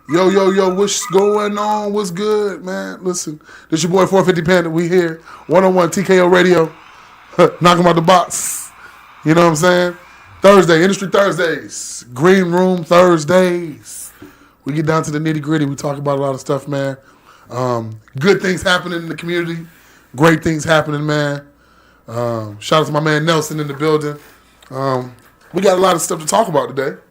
Yo, yo, yo, what's going on? What's good, man? Listen, this your boy 450 Panda. We here. 101 TKO Radio. Knock him out the box. You know what I'm saying? Thursday, Industry Thursdays. Green Room Thursdays. We get down to the nitty gritty. We talk about a lot of stuff, man. Good things happening in the community. Great things happening, man. Shout out to my man Nelson in the building. We got a lot of stuff to talk about today.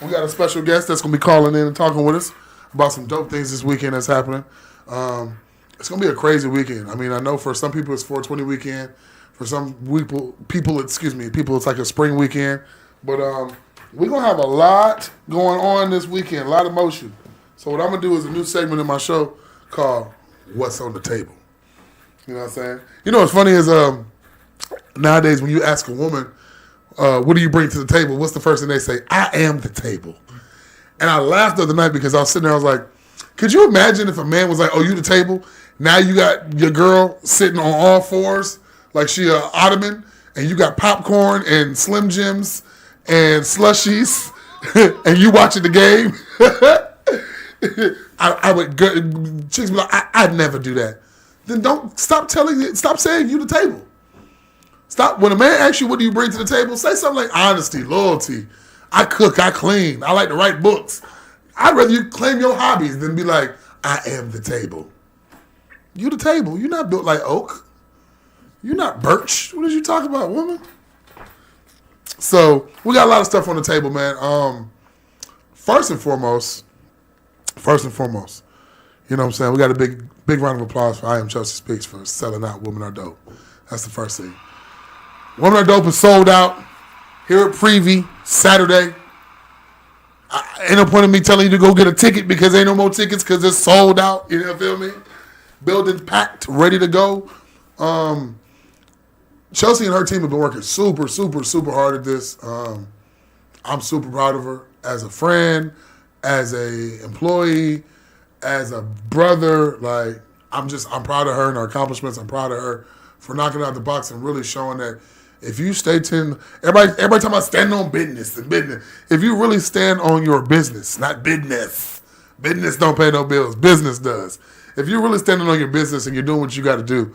We got a special guest that's going to be calling in and talking with us about some dope things this weekend that's happening. It's going to be a crazy weekend. I mean, I know for some people it's 420 weekend. For some people, it's like a spring weekend. But we're going to have a lot going on this weekend, a lot of motion. So what I'm going to do is a new segment in my show called What's on the Table. You know what I'm saying? You know what's funny is nowadays when you ask a woman, what do you bring to the table? What's the first thing they say? I am the table. And I laughed the other night because I was sitting there, I was like, could you imagine if a man was like, oh, you the table? Now you got your girl sitting on all fours like she a ottoman, and you got popcorn and Slim Jims and slushies, and you watching the game? I would, chicks be like, I'd never do that. Then stop saying you the table. Stop. When a man asks you what do you bring to the table, say something like honesty, loyalty. I cook, I clean, I like to write books. I'd rather you claim your hobbies than be like, I am the table. You the table. You're not built like oak. You're not birch. What did you talk about, woman? So we got a lot of stuff on the table, man. First and foremost, you know what I'm saying? We got a big round of applause for I Am Chelsea Speaks for selling out Women Are Dope. That's the first thing. Women Are Dope is sold out here at Previe Saturday. Ain't no point in me telling you to go get a ticket because ain't no more tickets because it's sold out. You know, feel me? Building's packed, ready to go. Chelsea and her team have been working super, super, super hard at this. I'm super proud of her as a friend, as a employee, as a brother. Like, I'm proud of her and her accomplishments. I'm proud of her for knocking out the box and really showing that if you stay everybody talking about standing on business. If you really stand on your business, not business don't pay no bills, business does. If you're really standing on your business and you're doing what you got to do,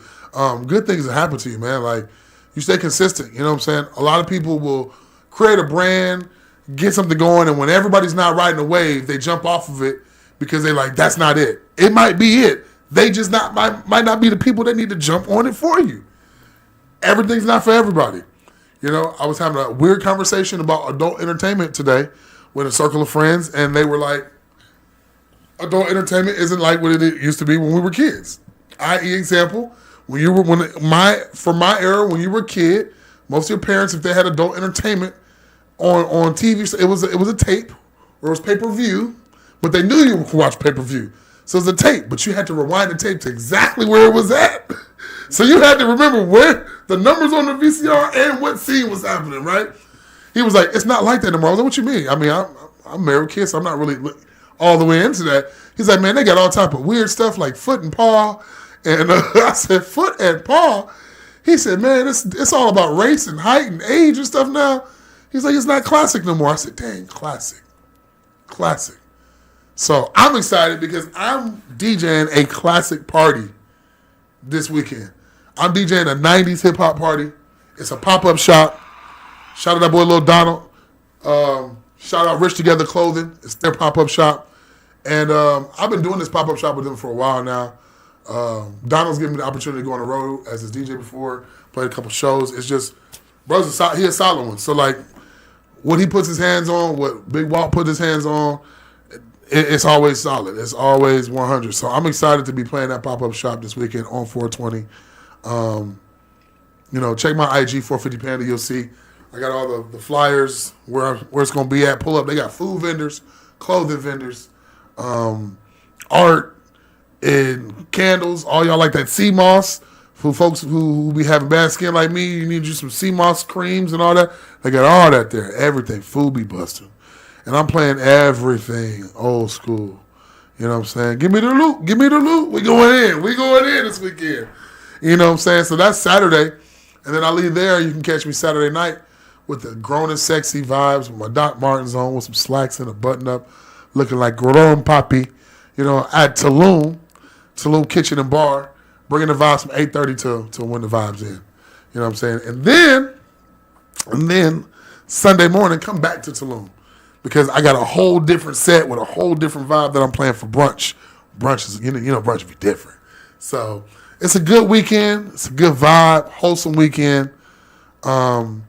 good things will happen to you, man. Like, you stay consistent, you know what I'm saying? A lot of people will create a brand, get something going, and when everybody's not riding the wave, they jump off of it because they're like, that's not it. It might be it. They just might not be the people that need to jump on it for you. Everything's not for everybody. You know, I was having a weird conversation about adult entertainment today with a circle of friends, and they were like, adult entertainment isn't like what it used to be when we were kids. I.e. example, for my era, when you were a kid, most of your parents, if they had adult entertainment on TV, it was a tape or it was pay-per-view, but they knew you could watch pay-per-view. So it was a tape, but you had to rewind the tape to exactly where it was at. So you had to remember where the numbers on the VCR and what scene was happening, right? He was like, it's not like that anymore. I was like, what you mean? I mean, I'm married kid, so I'm not really all the way into that. He's like, man, they got all type of weird stuff like foot and paw. And I said, foot and paw? He said, man, it's all about race and height and age and stuff now. He's like, it's not classic no more. I said, dang, classic. So I'm excited because I'm DJing a classic party this weekend. I'm DJing a 90s hip-hop party. It's a pop-up shop. Shout out that boy Lil Donald. Shout out Rich Together Clothing. It's their pop-up shop. And I've been doing this pop-up shop with them for a while now. Donald's given me the opportunity to go on the road as his DJ before, played a couple shows. It's just, bro's he a solid one. So, like, what he puts his hands on, what Big Walt put his hands on, it's always solid. It's always 100. So I'm excited to be playing that pop-up shop this weekend on 420. You know, check my IG, 450 Panda. You'll see I got all the flyers where it's going to be at. Pull up. They got food vendors, clothing vendors, art, and candles. All y'all like that sea moss. For folks who be having bad skin like me, you need you some sea moss creams and all that. They got all that there. Everything. Food be busting. And I'm playing everything old school. You know what I'm saying? Give me the loot. We going in this weekend. You know what I'm saying? So that's Saturday. And then I leave there. You can catch me Saturday night with the grown and sexy vibes with my Doc Martens on with some slacks and a button-up. looking like Gordon Papi, at Tulum Kitchen and Bar, bringing the vibes from 8:30 till when the vibes in. You know what I'm saying? And then Sunday morning, come back to Tulum because I got a whole different set with a whole different vibe that I'm playing for brunch. Brunch is, brunch be different. So it's a good weekend. It's a good vibe, wholesome weekend. You know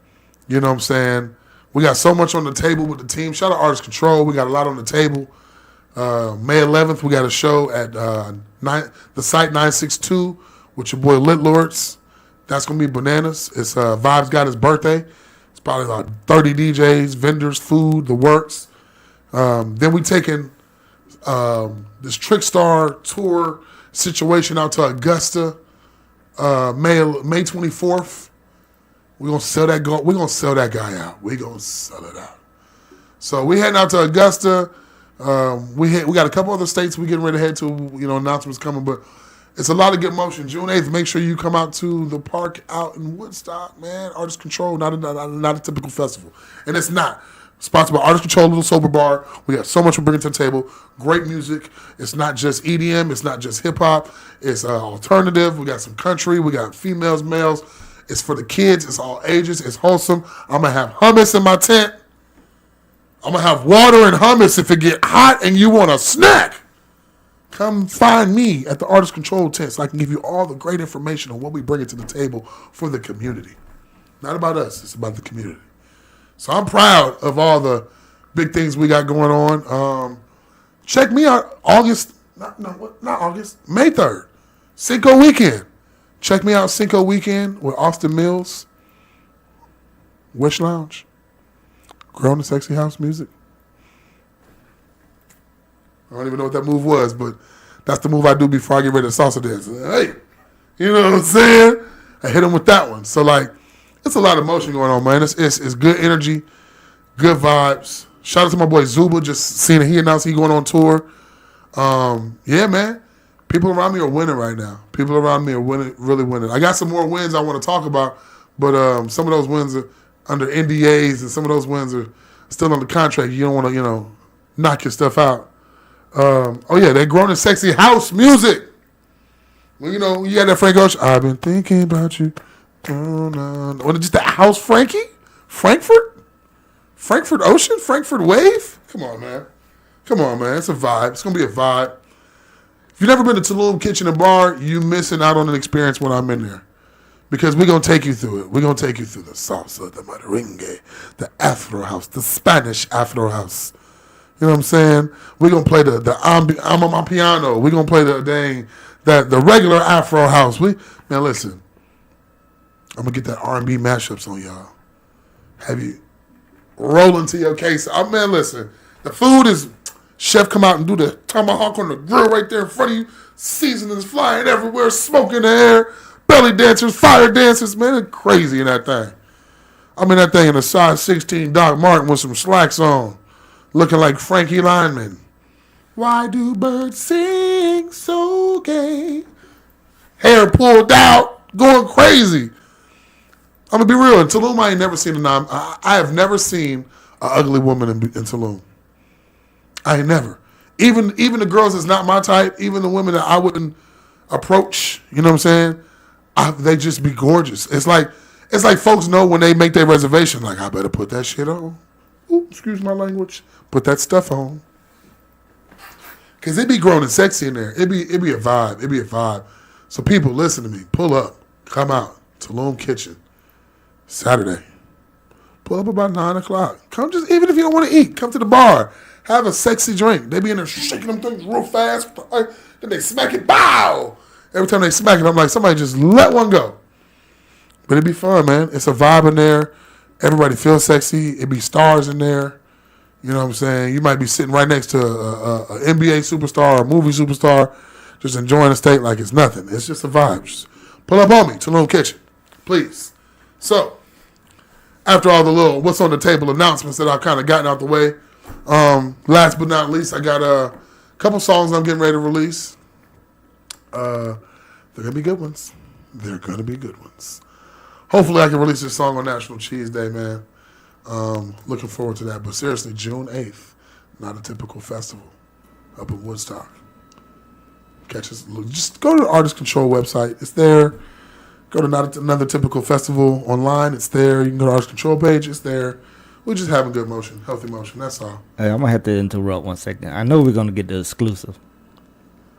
what I'm saying? We got so much on the table with the team. Shout out Artist Control. We got a lot on the table. May 11th, we got a show at the Site 962 with your boy Lit Lords. That's going to be bananas. It's Vibes got his birthday. It's probably like 30 DJs, vendors, food, the works. Then we taking this Trickstar tour situation out to Augusta May 24th. We're gonna sell that guy out. We're gonna sell it out. So we heading out to Augusta. We got a couple other states we getting ready to head to, announcements coming, but it's a lot of good motion. June 8th, make sure you come out to the park out in Woodstock, man. Artist Control, not a typical festival. And it's not. Sponsored by Artist Control, Little Sober Bar. We got so much we're bringing to the table. Great music. It's not just EDM. It's not just hip-hop. It's alternative. We got some country. We got females, males. It's for the kids. It's all ages. It's wholesome. I'm going to have hummus in my tent. I'm going to have water and hummus if it get hot and you want a snack. Come find me at the Artist Control tent so I can give you all the great information on what we bring to the table for the community. Not about us. It's about the community. So I'm proud of all the big things we got going on. Check me out May 3rd, Cinco Weekend. Check me out Cinco Weekend with Austin Mills, Wish Lounge, Grown and Sexy House Music. I don't even know what that move was, but that's the move I do before I get ready to salsa dance. Hey, you know what I'm saying? I hit him with that one. So, it's a lot of motion going on, man. It's good energy, good vibes. Shout out to my boy Zuba. Just seeing he announced he going on tour. Yeah, man. People around me are winning right now. People around me are winning, really winning. I got some more wins I want to talk about, but some of those wins are under NDAs and some of those wins are still under contract. You don't want to, knock your stuff out. That Grown and Sexy House Music. Well, you got that Frank Ocean. I've been thinking about you. What, just that house Frankie? Frankfurt Ocean? Frankfurt Wave? Come on, man. It's a vibe. It's going to be a vibe. If you've never been to Tulum Kitchen and Bar, you're missing out on an experience when I'm in there. Because we're going to take you through it. We're going to take you through the salsa, the merengue, the Afro house, the Spanish Afro house. You know what I'm saying? We're going to play the piano. We're going to play the regular Afro house. Man, listen. I'm going to get that R&B mashups on y'all. Have you rolling to your case. Man, listen. The food is... Chef come out and do the tomahawk on the grill right there in front of you. Seasonings flying everywhere. Smoke in the air. Belly dancers. Fire dancers. Man, it's crazy in that thing. I'm in that thing in a size 16 Doc Martin with some slacks on. Looking like Frankie Lyman. Why do birds sing so gay? Hair pulled out. Going crazy. I'm going to be real. In Tulum, I ain't never seen I have never seen an ugly woman in Tulum. I ain't never. Even the girls that's not my type, even the women that I wouldn't approach, you know what I'm saying? They just be gorgeous. It's like folks know when they make their reservation, like, I better put that shit on. Ooh, excuse my language. Put that stuff on. Because it be grown and sexy in there. It be a vibe. It be a vibe. So people, listen to me. Pull up. Come out. Tulum Kitchen. Saturday. Pull up about 9 o'clock. Come just, even if you don't want to eat, come to the bar. Have a sexy drink. They be in there shaking them things real fast. Then they smack it. Bow! Every time they smack it, I'm like, somebody just let one go. But it'd be fun, man. It's a vibe in there. Everybody feels sexy. It'd be stars in there. You know what I'm saying? You might be sitting right next to an NBA superstar or a movie superstar just enjoying the state like it's nothing. It's just a vibe. Just pull up on me, Tulum Kitchen. Please. So, after all the little what's on the table announcements that I've kind of gotten out the way, last but not least, I got a couple songs I'm getting ready to release. They're going to be good ones. Hopefully I can release this song on National Cheese Day, man. Looking forward to that. But seriously, June 8th, Not a Typical Festival up in Woodstock. Catch us. Just go to the Artist Control website. It's there. Go to Not Another Typical Festival online. It's there. You can go to the Artist Control page. It's there. We're just having good motion, healthy motion. That's all. Hey, I'm going to have to interrupt 1 second. I know we're going to get the exclusive.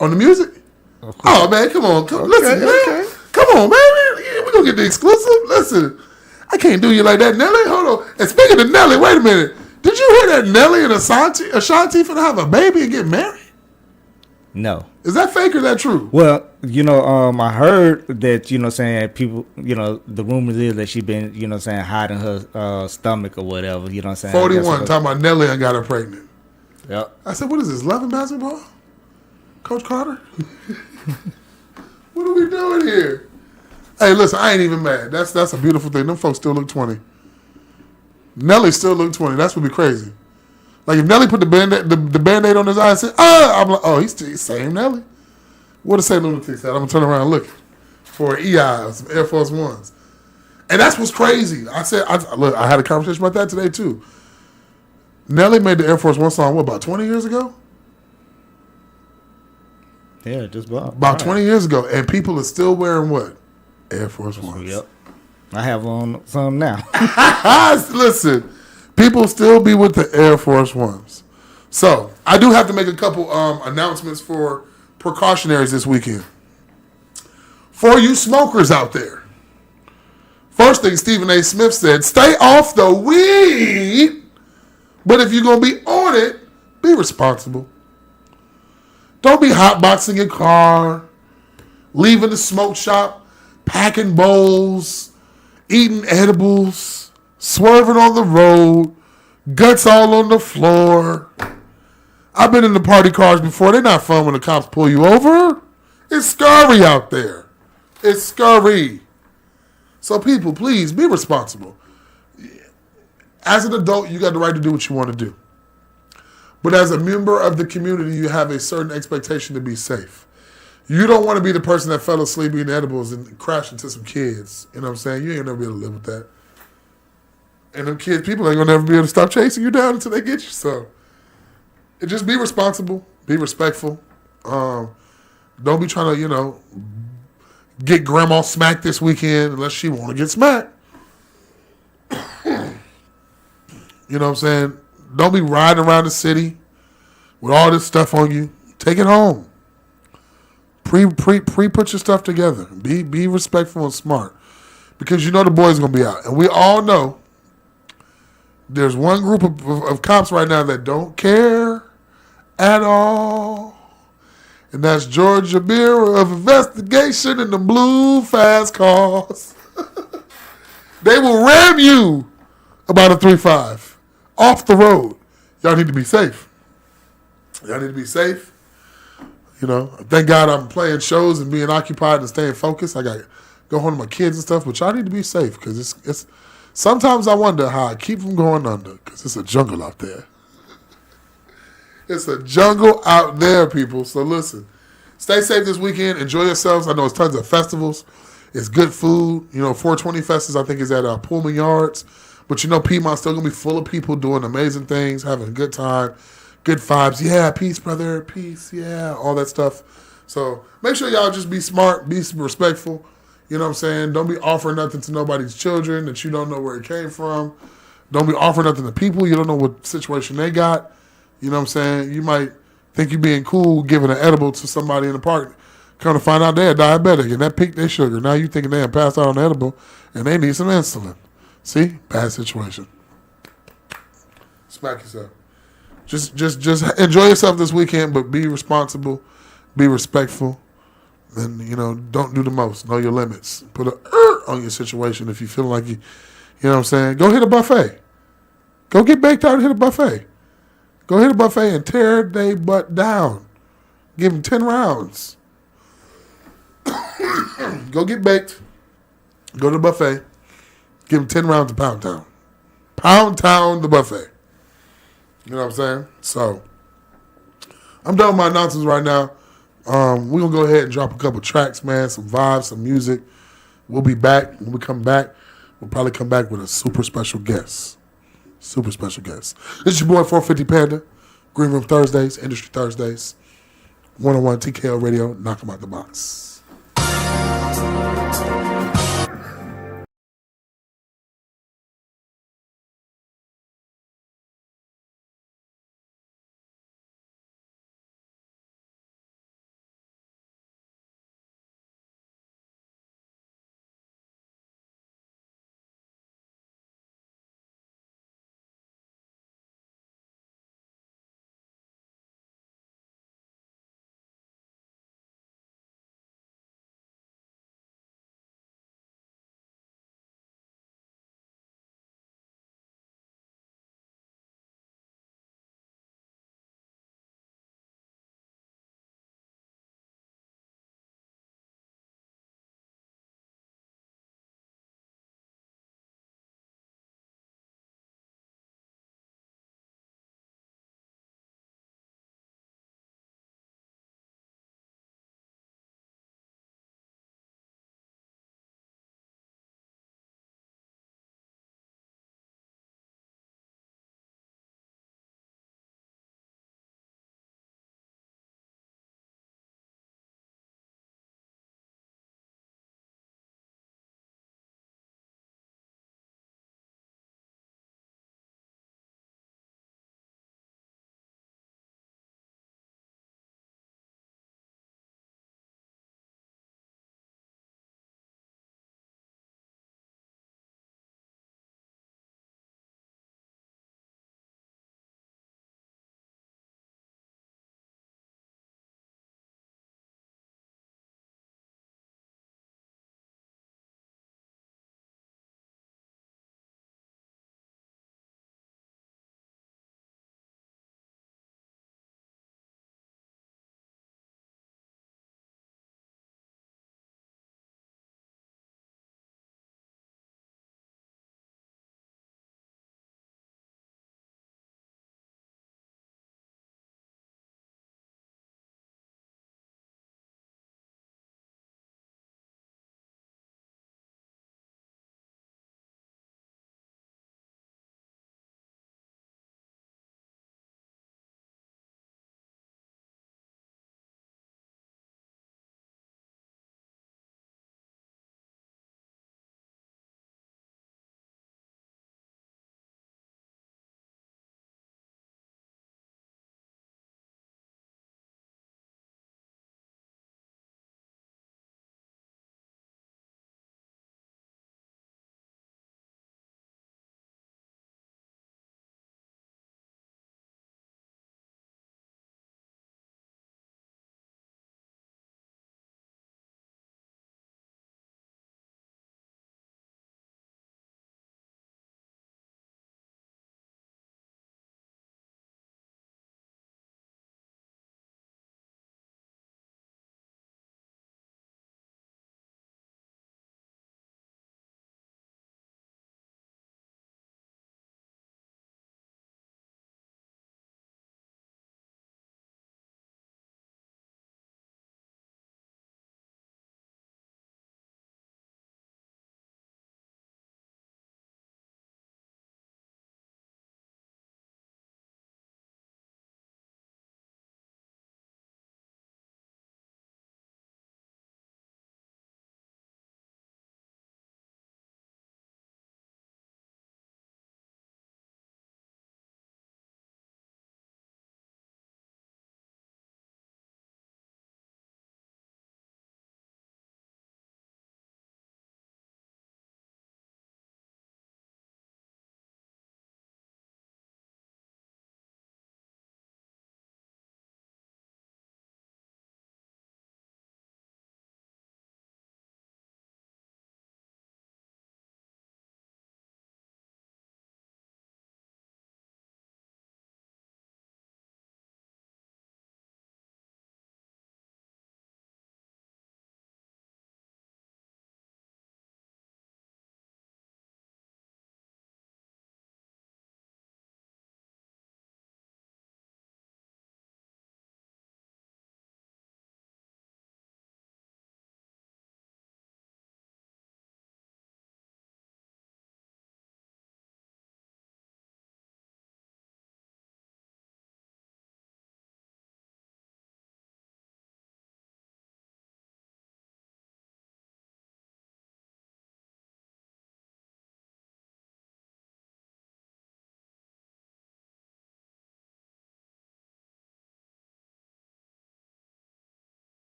On the music? Oh, man, come on. Listen, man. Come on, man. We're going to get the exclusive. Listen, I can't do you like that, Nelly. Hold on. And speaking of Nelly, wait a minute. Did you hear that Nelly and Ashanti finna have a baby and get married? No. Is that fake or is that true? Well, I heard that, saying people, the rumors is that she been, saying hiding her stomach or whatever, 41, talking about Nelly and got her pregnant. Yep. I said, what is this, love and basketball? Coach Carter? What are we doing here? Hey, listen, I ain't even mad. That's a beautiful thing. Them folks still look 20. Nelly still look 20. That's what be crazy. Like if Nelly put the Band-Aid on his eye and said, I'm like, oh, he's the same Nelly. What does St. Lunatic said? I'm going to turn around and look for EI, some Air Force Ones. And that's what's crazy. I had a conversation about that today too. Nelly made the Air Force One song, about 20 years ago? Yeah, just about. About 20 years ago. And people are still wearing what? Air Force Ones. Yep. I have on some now. Listen, people still be with the Air Force Ones. So, I do have to make a couple announcements for precautionaries this weekend. For you smokers out there. First thing Stephen A. Smith said, stay off the weed, but if you're going to be on it, be responsible. Don't be hotboxing your car, leaving the smoke shop, packing bowls, eating edibles, swerving on the road, guts all on the floor. I've been in the party cars before. They're not fun when the cops pull you over. It's scary out there. It's scary. So people, please be responsible. As an adult, you got the right to do what you want to do. But as a member of the community, you have a certain expectation to be safe. You don't want to be the person that fell asleep eating edibles and crashed into some kids. You know what I'm saying? You ain't never be able to live with that. And them kids, people ain't going to never be able to stop chasing you down until they get you. So just be responsible. Be respectful. Don't be trying to, get grandma smacked this weekend unless she want to get smacked. You know what I'm saying? Don't be riding around the city with all this stuff on you. Take it home. Put your stuff together. Be respectful and smart. Because you know the boys going to be out. And we all know there's one group of cops right now that don't care at all. And that's Georgia Bureau of Investigation and the blue fast cars. They will ram you about a 3.5 off the road. Y'all need to be safe. Y'all need to be safe. Thank God I'm playing shows and being occupied and staying focused. I got to go home to my kids and stuff, but y'all need to be safe because it's sometimes I wonder how I keep from going under because it's a jungle out there. It's a jungle out there, people. So listen, stay safe this weekend. Enjoy yourselves. I know it's tons of festivals. It's good food. 420 Fest, I think, is at Pullman Yards. But Piedmont's still going to be full of people doing amazing things, having a good time, good vibes. Yeah, peace, brother, peace, yeah, all that stuff. So make sure y'all just be smart, be respectful. You know what I'm saying? Don't be offering nothing to nobody's children that you don't know where it came from. Don't be offering nothing to people you don't know what situation they got. You know what I'm saying? You might think you're being cool giving an edible to somebody in the park. Come to find out they're diabetic and that peaked their sugar. Now you thinking they have passed out on the edible and they need some insulin. See? Bad situation. Smack yourself. Just enjoy yourself this weekend, but be responsible, be respectful, and, don't do the most. Know your limits. Put a on your situation if you feel like you know what I'm saying? Go hit a buffet. Go get baked out and hit a buffet. Go hit a buffet and tear they butt down. Give them 10 rounds. Go get baked. Go to the buffet. Give them 10 rounds of Pound Town. Pound Town the buffet. You know what I'm saying? So, I'm done with my announcements right now. We're going to go ahead and drop a couple tracks, man. Some vibes, some music. We'll be back. When we come back, we'll probably come back with a super special guest. Super special guest. This is your boy 450 Panda. Green Room Thursdays, Industry Thursdays, 101 TKO Radio, knock 'em out the box.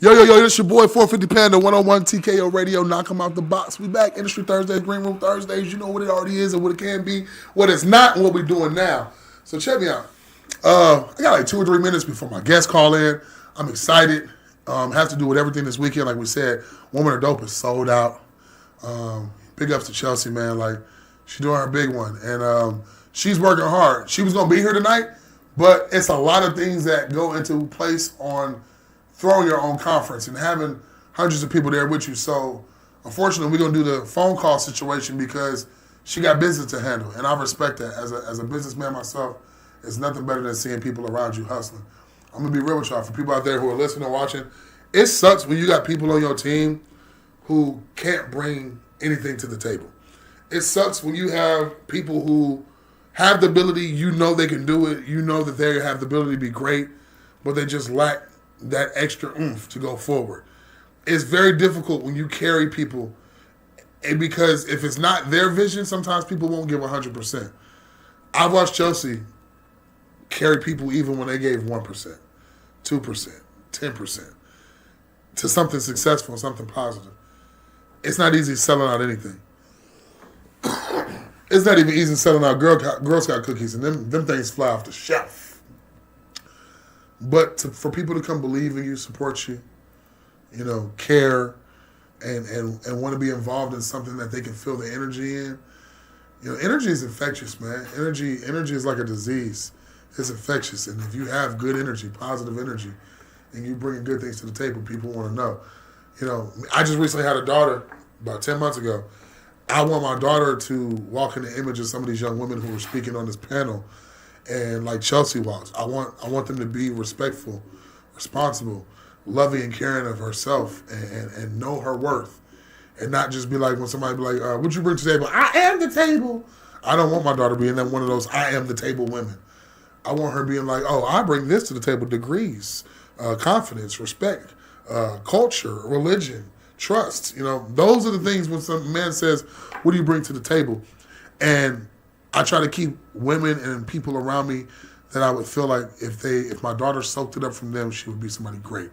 Yo, this your boy 450 Panda 101 TKO Radio. Knock 'em out the box. We back. Industry Thursdays, Green Room Thursdays. You know what it already is and what it can be, what it's not, and what we're doing now. So check me out. I got like 2 or 3 minutes before my guests call in. I'm excited. Have to do with everything this weekend. Like we said, Woman of Dope is sold out. Big ups to Chelsea, man. Like, she's doing her big one. And she's working hard. She was going to be here tonight, but it's a lot of things that go into place on throwing your own conference and having hundreds of people there with you. So, unfortunately, we're going to do the phone call situation because she got business to handle. And I respect that. As a businessman myself, it's nothing better than seeing people around you hustling. I'm going to be real with y'all. For people out there who are listening and watching, it sucks when you got people on your team who can't bring anything to the table. It sucks when you have people who have the ability, you know they can do it, you know that they have the ability to be great, but they just lack that extra oomph to go forward. It's very difficult when you carry people, and because if it's not their vision, sometimes people won't give 100%. I've watched Chelsea carry people even when they gave 1%, 2%, 10% to something successful, something positive. It's not easy selling out anything. It's not even easy selling out Girl Scout cookies, and them things fly off the shelf. But for people to come believe in you, support you, care, and want to be involved in something that they can feel the energy in, energy is infectious, man. Energy is like a disease. It's infectious, and if you have good energy, positive energy, and you bring good things to the table, people want to know. I just recently had a daughter about 10 months ago. I want my daughter to walk in the image of some of these young women who were speaking on this panel, and like Chelsea walks. I want them to be respectful, responsible, loving and caring of herself, and know her worth, and not just be like when somebody be like, "What'd you bring to the table?" I am the table. I don't want my daughter being that one of those I am the table women. I want her being like, "Oh, I bring this to the table: degrees, confidence, respect, culture, religion, trust." Those are the things when some man says, "What do you bring to the table?" And I try to keep women and people around me that I would feel like if my daughter soaked it up from them, she would be somebody great.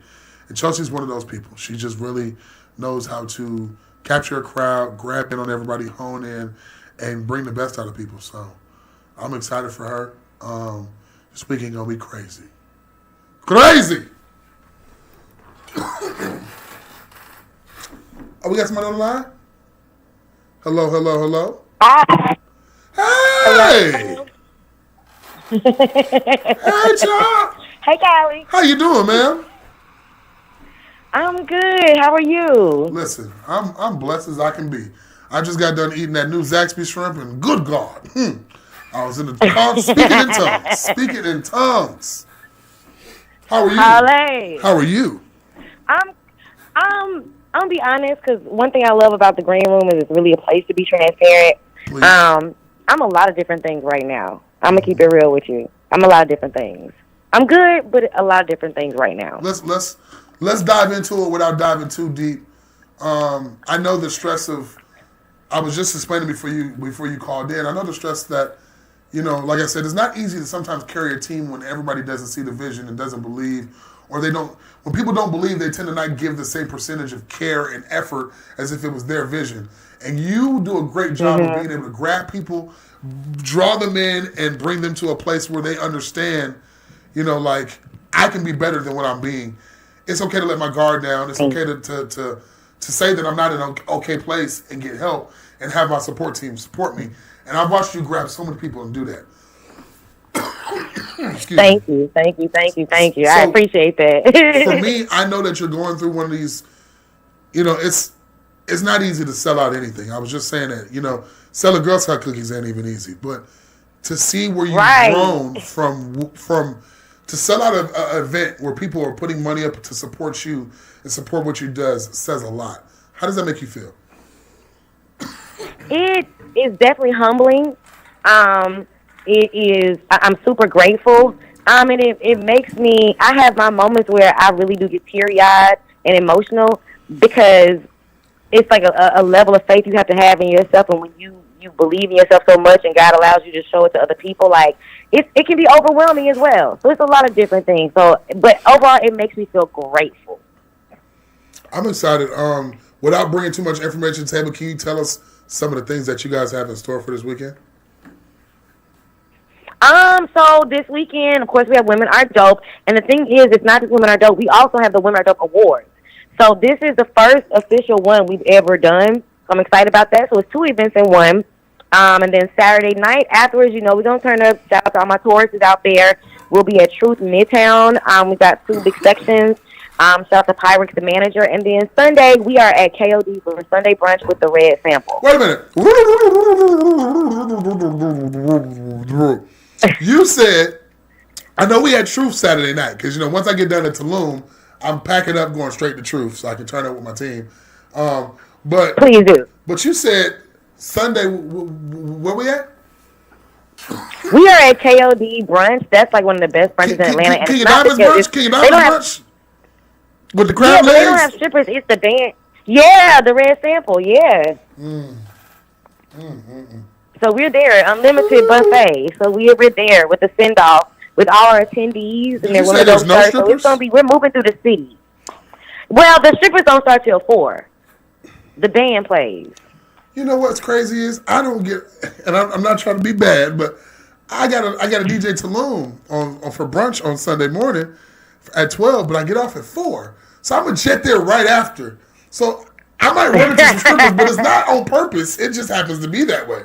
And Chelsea's one of those people. She just really knows how to capture a crowd, grab in on everybody, hone in, and bring the best out of people. So I'm excited for her. This weekend gonna be crazy. Crazy! Oh, we got somebody on the line? Hello. Hi. Hey! Hey, Chuck! Hey, Callie. How you doing, man? I'm good. How are you? Listen, I'm blessed as I can be. I just got done eating that new Zaxby shrimp, and good God, I was in the car speaking in tongues. How are you? Holly. How are you? I'm gonna be honest, because one thing I love about the Green Room is it's really a place to be transparent. Please. I'm a lot of different things right now. I'm gonna keep it real with you. I'm a lot of different things. I'm good, but a lot of different things right now. Let's dive into it without diving too deep. I know the stress of. I was just explaining before you called in. I know the stress that, like I said, it's not easy to sometimes carry a team when everybody doesn't see the vision and doesn't believe, or they don't. When people don't believe, they tend to not give the same percentage of care and effort as if it was their vision. And you do a great job of being able to grab people, draw them in, and bring them to a place where they understand, like, I can be better than what I'm being. It's okay to let my guard down. It's okay to say that I'm not in an okay place and get help and have my support team support me. And I've watched you grab so many people and do that. Thank you. So, I appreciate that. For me, I know that you're going through one of these, it's not easy to sell out anything. I was just saying that, selling Girl Scout cookies ain't even easy. But to see where you've grown from to sell out an event where people are putting money up to support you and support what you does says a lot. How does that make you feel? It is definitely humbling. It is. I'm super grateful. And it makes me. I have my moments where I really do get teary-eyed and emotional because it's like a level of faith you have to have in yourself, and when you believe in yourself so much, and God allows you to show it to other people, like it can be overwhelming as well. So it's a lot of different things. So, but overall, it makes me feel grateful. I'm excited. Without bringing too much information to the table, can you tell us some of the things that you guys have in store for this weekend? So this weekend, of course, we have Women Are Dope. And the thing is, it's not just Women Are Dope. We also have the Women Are Dope Awards. So this is the first official one we've ever done. So I'm excited about that. So it's 2 events in one. And then Saturday night afterwards, we're going to turn up. Shout out to all my tourists out there. We'll be at Truth Midtown. We've got 2 big sections. Shout out to Pyrex, the manager. And then Sunday, we are at KOD for Sunday brunch with the Red Sample. Wait a minute. You said, I know we had Truth Saturday night, because, once I get done at Tulum, I'm packing up going straight to Truth so I can turn up with my team. But Please do. But you said Sunday, where we at? We are at KOD brunch. That's like one of the best brunches in Atlanta. King of Diamonds brunch? King of Diamonds brunch? With the crab legs? They don't have strippers. It's the band. Yeah, the Red Sample. Yeah. So we're there, unlimited buffet. So we're there with the send off with all our attendees and you say there's no strippers? So we're moving through the city. Well, the strippers don't start till 4. The band plays. You know what's crazy is I don't get, and I'm not trying to be bad, but I got a DJ Tulum on for brunch on Sunday morning at 12, but I get off at 4. So I'm gonna jet there right after. So I might run into some strippers, but it's not on purpose. It just happens to be that way.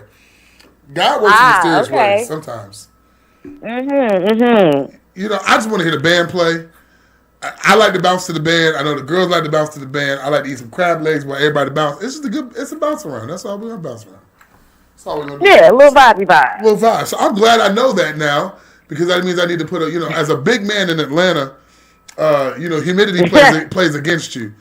God works in mysterious ways sometimes. I just want to hear the band play. I like to bounce to the band. I know the girls like to bounce to the band. I like to eat some crab legs while everybody bounce. It's just it's a bounce around. That's all we're gonna bounce around. That's all we're gonna do. Yeah, a little vibey vibe. Little vibe. So I'm glad I know that now, because that means I need to put as a big man in Atlanta, humidity plays against you.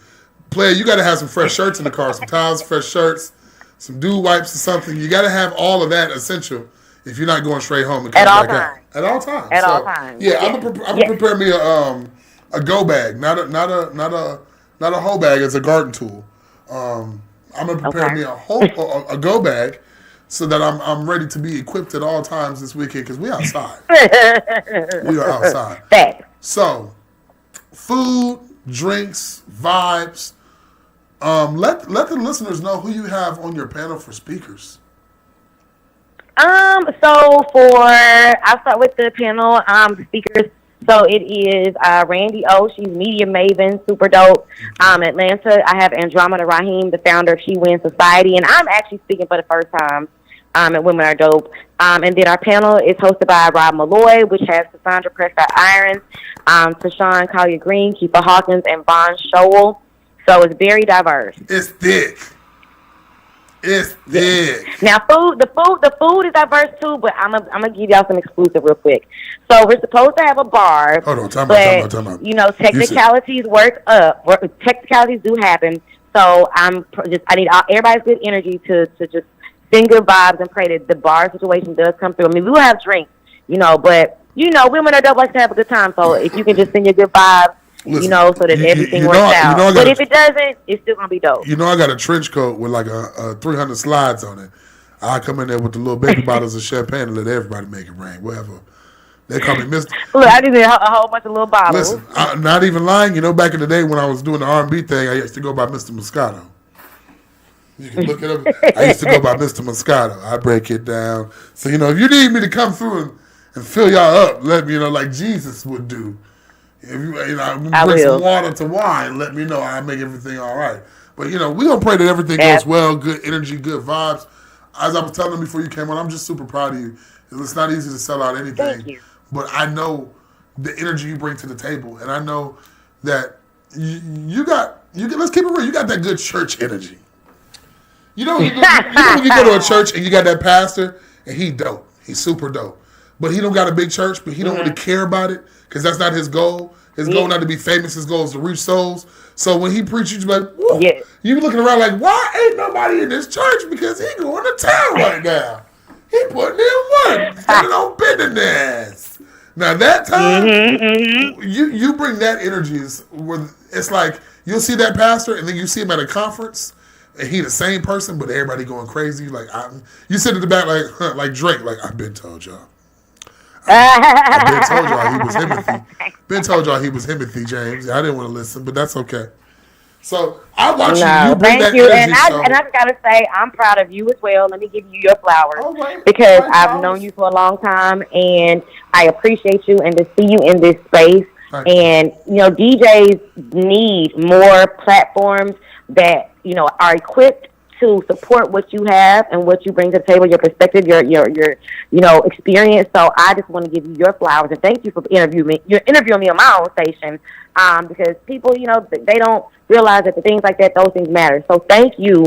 Player, you got to have some fresh shirts in the car, some towels, fresh shirts, some dew wipes or something. You got to have all of that essential if you're not going straight home and coming back out. At all times. At all times. Yeah, I'm gonna prepare me a go bag, not a hoe bag. It's a garden tool. I'm gonna prepare me a go bag so that I'm ready to be equipped at all times this weekend, because we outside. We are outside. Thanks. So, food, drinks, vibes. Let the listeners know who you have on your panel for speakers. I'll start with the panel speakers. So it is Randy O. She's media maven, super dope. Atlanta, I have Andromeda Raheem, the founder of She Wins Society, and I'm actually speaking for the first time at Women Are Dope. And then our panel is hosted by Rob Malloy, which has Cassandra Prescott Irons, Tashawn Collier Greene, Kiefer Hawkins, and Vaughn Showell. So it's very diverse. It's thick. It's thick. Now, the food is diverse too, but I'm gonna give y'all some exclusive real quick. So we're supposed to have a bar. Hold on, time out. Technicalities technicalities do happen. So I need everybody's good energy to just send good vibes and pray that the bar situation does come through. I mean, we will have drinks, but Women Are Dope like to have a good time. So if you can just send your good vibes. Listen, so that everything works out. But if it doesn't, it's still going to be dope. I got a trench coat with like a 300 slides on it. I come in there with the little baby bottles of champagne and let everybody make it rain, whatever. They call me Mr. Look, I need a whole bunch of little bottles. Listen, I'm not even lying. Back in the day when I was doing the R&B thing, I used to go by Mr. Moscato. You can look it up. I used to go by Mr. Moscato. I break it down. So, if you need me to come through and fill y'all up, let me like Jesus would do. If you bring some water to wine, let me know. I'll make everything all right. But, we're going to pray that everything goes well, good energy, good vibes. As I was telling them before you came on, I'm just super proud of you. It's not easy to sell out anything. Thank you. But I know the energy you bring to the table. And I know that let's keep it real, you got that good church energy. When you go to a church and you got that pastor, and he dope. He's super dope. But he don't got a big church, but he don't really care about it, because that's not his goal. His goal not to be famous. His goal is to reach souls. So when he preaches, you're like, whoa. Yeah. You looking around like, why ain't nobody in this church? Because he going to town right now. He putting in work. Standing on business. Now that time, you bring that energy. It's like you'll see that pastor, and then you see him at a conference, and he the same person, but everybody going crazy. Like you sit in the back like Drake. Like, I've been told y'all. I've been told y'all he was Himothy. Been told y'all he was Himothy, James. I didn't want to listen, but that's okay. So I watch you No, bring thank that you. energy. And I just gotta say, I'm proud of you as well. Let me give you your flowers All right, because right, I've known flowers. you for a long time, and I appreciate you. And to see you in this space, Thank you. and DJs need more platforms that are equipped to support what you have and what you bring to the table, your perspective, your experience. So I just want to give you your flowers and thank you for interviewing me. You're interviewing me on my own station, because people, they don't realize that the things like that, those things matter. So thank you,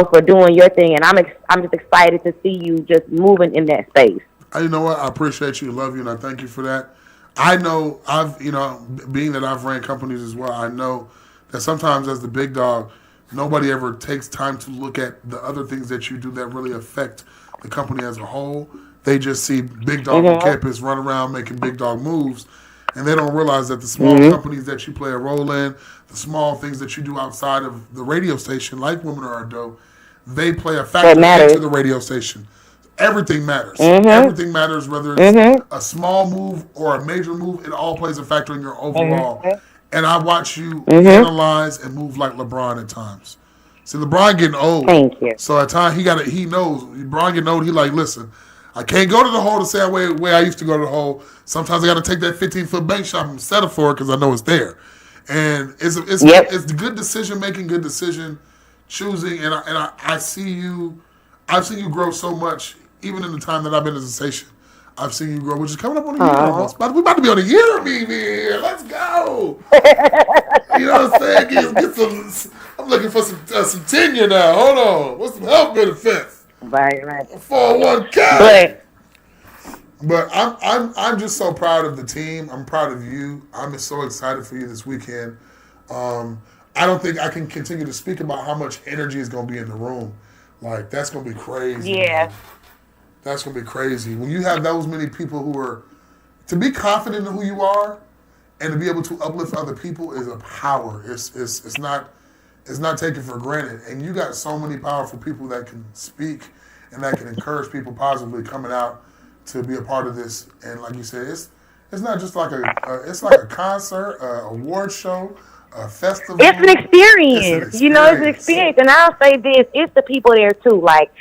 for doing your thing, and I'm just excited to see you just moving in that space. You know what? I appreciate you, love you, and I thank you for that. I know being that I've ran companies as well, I know that sometimes as the big dog, nobody ever takes time to look at the other things that you do that really affect the company as a whole. They just see big dog on Mhm. campus run around making big dog moves, and they don't realize that the small Mhm. companies that you play a role in, the small things that you do outside of the radio station, like Women Are Dope, they play a That factor into matters. the radio station. Everything matters. Mhm. Everything matters, whether it's Mhm. a small move or a major move. It all plays a factor in your overall. Mhm. And I watch you Mhm. analyze and move like LeBron at times. See, LeBron getting old, Thank you. so at times he knows. LeBron getting old. He like, listen, I can't go to the hole the same way I used to go to the hole. Sometimes I got to take that 15-foot bank shot and settle for it because I know it's there. And Yep. it's good decision making, good decision choosing. And I see you. I've seen you grow so much, even in the time that I've been in the station. I've seen you grow, which is coming up on a year Aw. almost. We about to be on a year, baby. Let's go. You know what I'm saying? Get some. I'm looking for some tenure now. Hold on. What's some health benefits? Right. 401k. But But I'm just so proud of the team. I'm proud of you. I'm just so excited for you this weekend. I don't think I can continue to speak about how much energy is going to be in the room. Like, that's going to be crazy. yeah, Man. That's going to be crazy. When you have those many people who are, to be confident in who you are and to be able to uplift other people is a power. It's not taken for granted. And you got so many powerful people that can speak and that can encourage people positively coming out to be a part of this. And like you said, it's not just like it's like a concert, a award show, a festival. it's an experience. It's an It's an experience. And I'll say this: it's the people there too. Like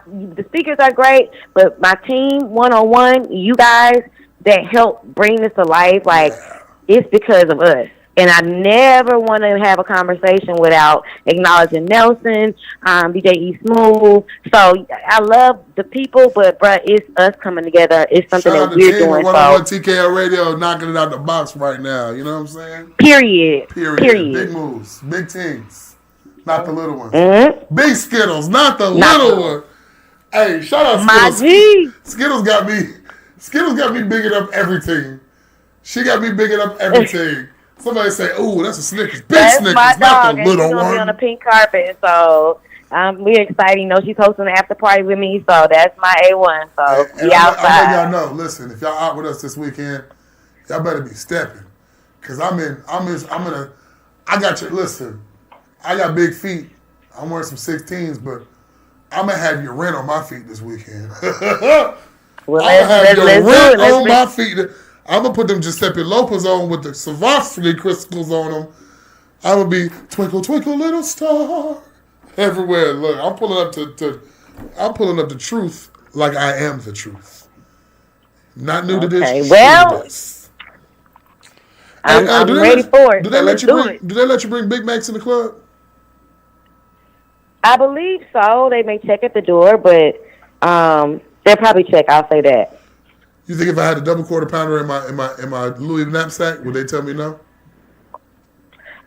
the speakers are great, but my team, 1-on-1, you guys that help bring this to life, like Yeah. it's because of us. And I never want to have a conversation without acknowledging Nelson, DJ E Smooth. So I love the people, but bruh, it's us coming together. It's something Shout out that to we're team doing. at So 101 TKL Radio knocking it out the box right now. You know what I'm saying? period. Big moves, big teams, not the little ones. Mm-hmm. Big Skittles, not the Not little the- one. Hey, shout out My Skittles. G. Skittles got me bigging up everything. She got me bigging up everything. Somebody say, "Ooh, that's a Snickers." Big That's Snickers, my not dog, the and she's little gonna be on the one. pink carpet. So we're excited. She's hosting the after party with me. So that's my A1. So And we I'm letting outside. y'all know. Listen, if y'all out with us this weekend, y'all better be stepping, cause I'm in a. I got you. Listen, I got big feet. I'm wearing some 16s, but I'm gonna have your rent on my feet this weekend. Well, I'm gonna have your let's do rent it. on my feet. I'm gonna put them Giuseppe Lopez on with the Swarovski crystals on them. I'm gonna be twinkle twinkle little star everywhere. Look, I'm pulling up the truth like I am the truth. Not new to this. Okay, true well, to this. I'm do they ready for it. Do So they let let's you do bring? it. Do they let you bring Big Macs in the club? I believe so. They may check at the door, but they'll probably check. I'll say that. You think if I had a double quarter pounder in my Louis knapsack, would they tell me no?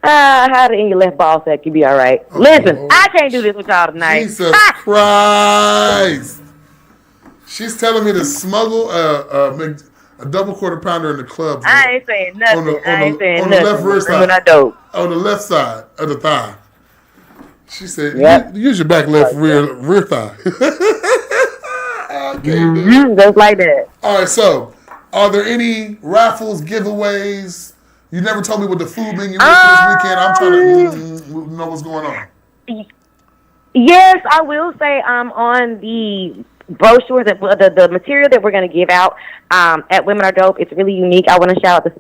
Have it in your left ball sack. You'll be all right. Oh, Listen, Lord. I can't do this with y'all tonight. Jesus Christ! She's telling me to smuggle a double quarter pounder in the club. I ain't saying nothing. On the- I ain't saying on the nothing. left wrist Women side. are dope. On the left side of the thigh. She said, Yep. Use your back left rear thigh." Okay, dude. Mm-hmm, just like that. All right, so are there any raffles, giveaways? You never told me what the food menu is for this weekend. I'm trying to know what's going on. Yes, I will say I'm on the brochures, the material that we're going to give out at Women Are Dope, it's really unique. I want to shout out the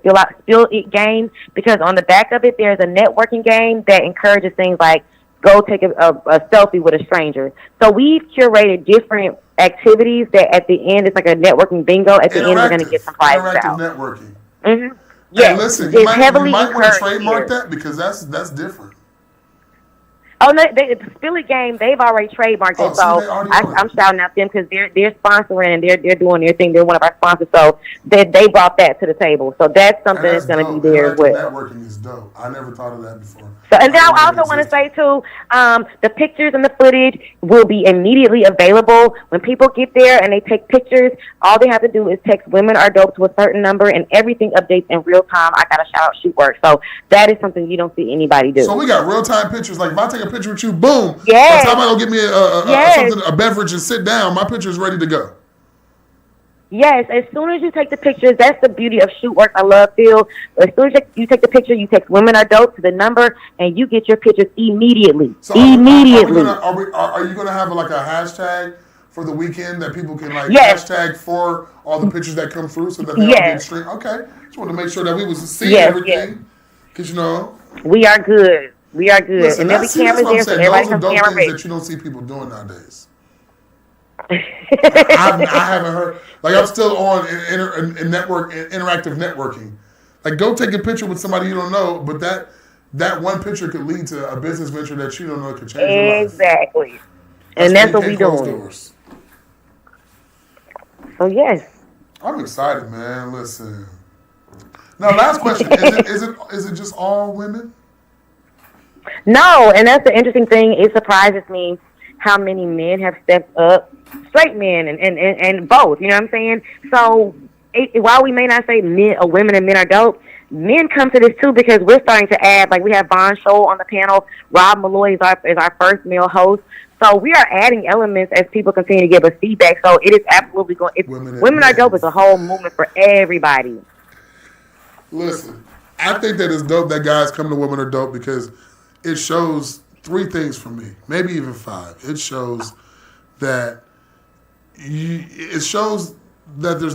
Spill It game, because on the back of it, there's a networking game that encourages things like go take a selfie with a stranger. So we've curated different activities that at the end, it's like a networking bingo. At the end, we're going to get some prizes out. Interactive networking. Mm-hmm. Yeah, Yes, listen, it's you might heavily want to encouraged trademark here. that, because that's different. Oh no, the Spill It game, they've already trademarked it, so so they already own it. I'm shouting out them because they're sponsoring and they're doing their thing. They're one of our sponsors, so they brought that to the table. So that's something that's going to be there as well. Networking is dope. I never thought of that before. So, and then I also want to say too, the pictures and the footage will be immediately available when people get there and they take pictures. All they have to do is text "Women Are Dope" to a certain number, and everything updates in real time. I got to shout out Shoot Work, so that is something you don't see anybody do. So we got real time pictures. Like if I take a picture with you, boom. Yes. By the time I go get me Yes. a beverage and sit down, my picture is ready to go. Yes, as soon as you take the pictures, that's the beauty of Shoot Work. I love Phil. As soon as you take the picture, you text "Women Are Dope" to the number, and you get your pictures immediately. So immediately. Are you gonna have like a hashtag for the weekend that people can like Yes. hashtag for all the pictures that come through, so that they all Yes. get streamed? Okay, just wanted to make sure that we was seeing Yes, everything, because you know. We are good. We are good. Listen, And there'll be that's cameras what I'm there, so saying. everybody Those are comes dope camera things ready. that you don't see people doing nowadays. I haven't heard. Like I'm still on in interactive networking. Like go take a picture with somebody you don't know, but that one picture could lead to a business venture that you don't know could change your life. Exactly. And that's what we doing. Doors. So yes. I'm excited, man. Listen. Now, last question: is it just all women? No, and that's the interesting thing. It surprises me how many men have stepped up, straight men and both. You know what I'm saying? So while we may not say women and men are dope, men come to this too because we're starting to add. Like we have Von Scholl on the panel. Rob Malloy is our first male host. So we are adding elements as people continue to give us feedback. So it is absolutely going. Women Are Dope is a whole movement for everybody. Listen, I think that it's dope that guys come to Women Are Dope because it shows three things for me, maybe even five. It shows that there's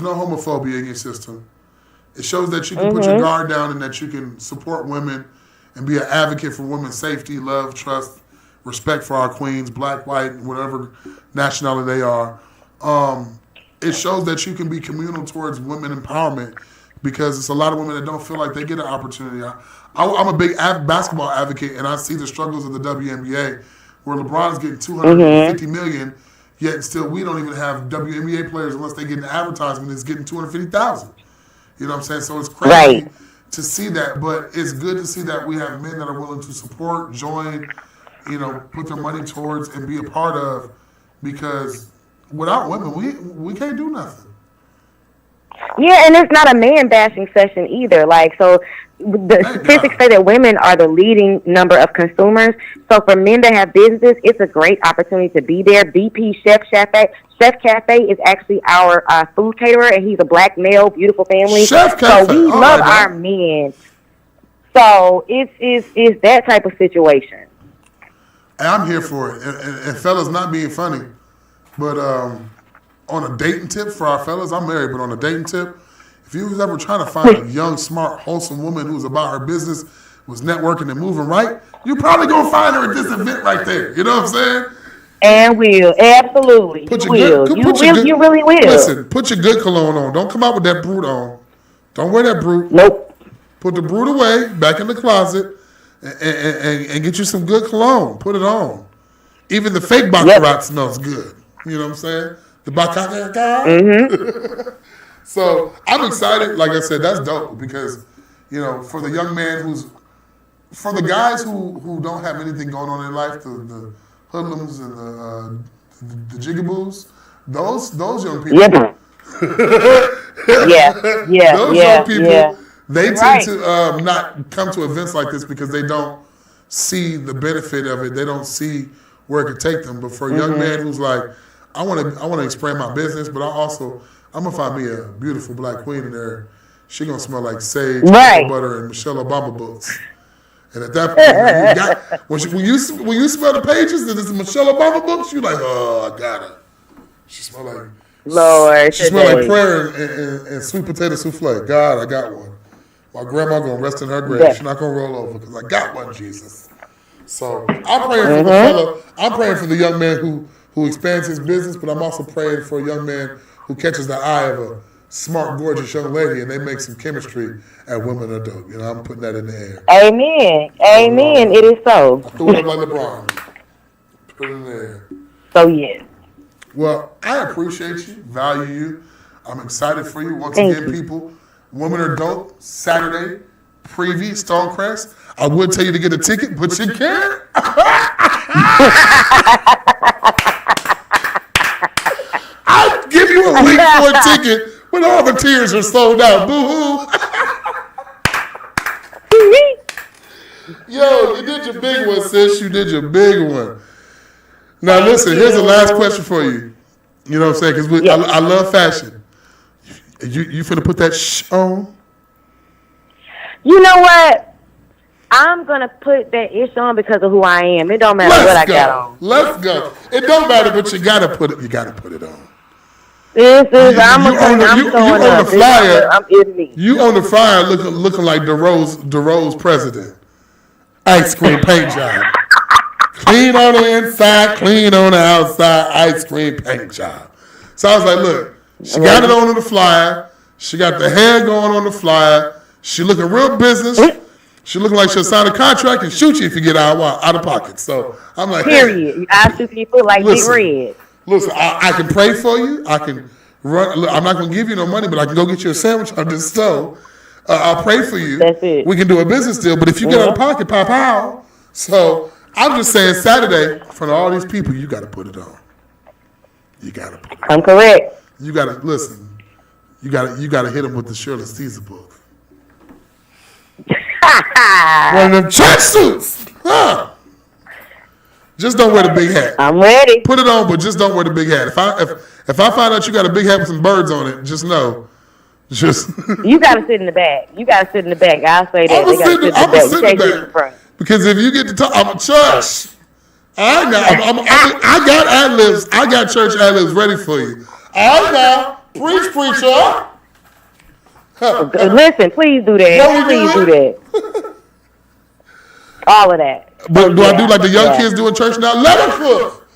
no homophobia in your system. It shows that you can put your guard down and that you can support women and be an advocate for women's safety, love, trust, respect for our queens, black, white, whatever nationality they are. It shows that you can be communal towards women empowerment because it's a lot of women that don't feel like they get an opportunity. I'm a big basketball advocate, and I see the struggles of the WNBA, where LeBron's getting $250 million, yet still we don't even have WNBA players unless they get an advertisement that's getting $250,000. You know what I'm saying? So it's crazy to see that, but it's good to see that we have men that are willing to support, join, put their money towards, and be a part of, because without women, we can't do nothing. Yeah, and it's not a man-bashing session either. Like, so the statistics say that women are the leading number of consumers. So for men that have businesses, it's a great opportunity to be there. D.O.P.E Chef Cafe is actually our food caterer, and he's a black male, beautiful family. Chef Cafe. So we love our men. So it's that type of situation. And I'm here for it. And fellas, not being funny, but on a dating tip for our fellas, I'm married, but on a dating tip, if you was ever trying to find a young, smart, wholesome woman who's about her business, was networking and moving right, you're probably going to find her at this event right there. You know what I'm saying? And will. Absolutely. You really will. Listen, put your good cologne on. Don't come out with that brute on. Don't wear that brute. Nope. Put the brute away, back in the closet, and get you some good cologne. Put it on. Even the fake Baccarat smells good. You know what I'm saying? The Baccarat. Mm-hmm. So I'm excited. Like I said, that's dope because, for the young man for the guys who don't have anything going on in life, the hoodlums and the jigaboos, those young people. Yep. Those young people, they tend to not come to events like this because they don't see the benefit of it. They don't see where it could take them. But for a young man who's like, I want to expand my business, but I'm gonna find me a beautiful black queen in there. She gonna smell like sage, butter, and Michelle Obama books. And at that point, when you smell the pages and it's Michelle Obama books, you're like, oh, I got it. She smell like Lord, she smell like today. prayer and sweet potato souffle. God, I got one. My grandma gonna rest in her grave. She's not gonna roll over because I got one, Jesus. So I'm praying for the fella. I'm praying for the young man who expands his business, but I'm also praying for a young man who catches the eye of a smart, gorgeous young lady, and they make some chemistry at Women Are Dope. I'm putting that in the air. Amen. Amen. It is so. I threw it up like LeBron. Put it in the air. So, yes. Well, I appreciate you, value you. I'm excited for you. Once Thank again, you. people, Women Are Dope, Saturday, Preview, Stonecrest. I would tell you to get a ticket, but you can't. I'll give you a link for a ticket when all the tiers are sold out. Boo-hoo. Yo, you did your big one, sis. You did your big one. Now, listen, here's the last question for you. You know what I'm saying? Because I love fashion. You finna put that on? You know what? I'm going to put that ish on because of who I am. It don't matter what I got on. Let's go. It don't matter, but you gotta put it. You gotta put it on. I'm showing up. The flyer. I'm in me. You on the flyer looking like DeRose president. Ice cream paint job. Clean on the inside, clean on the outside. Ice cream paint job. So I was like, look, she got it on the flyer. She got the hair going on the flyer. She looking real business. She looking like she'll sign a contract and shoot you if you get out of pocket. So I'm like, period. Hey, I shoot people like Big Red. Listen, I can pray for you. I can run. Look, I'm not going to give you no money, but I can go get you a sandwich on this stove. I'll pray for you. That's it. We can do a business deal, but if you get out of pocket, pow. So I'm just saying, Saturday, in front of all these people, you got to put it on. You got to put it on. I'm correct. You got to listen. You got to hit them with the Shirley Caesar book. One of them church suits. Huh. Just don't wear the big hat. I'm ready. Put it on, but just don't wear the big hat. If I find out you got a big hat with some birds on it, just know. You got to sit in the back. I'll say that. I'm gonna sit in the You can't sit in back. front. Because if you get to talk, I'm a church. I got ad-libs. I got church ad-libs ready for you. I now preach, preacher. Listen, please do that. Please do that. All of that. But do I do like the young kids do in church now? Let her cook.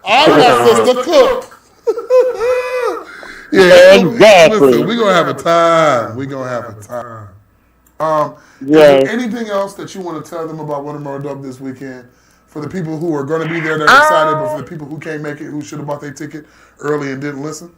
I got sister cook. Yeah, exactly. Listen, we're gonna have a time. Is there anything else that you want to tell them about Women Are Dope this weekend? For the people who are going to be there, they're excited, but for the people who can't make it, who should have bought their ticket early and didn't listen?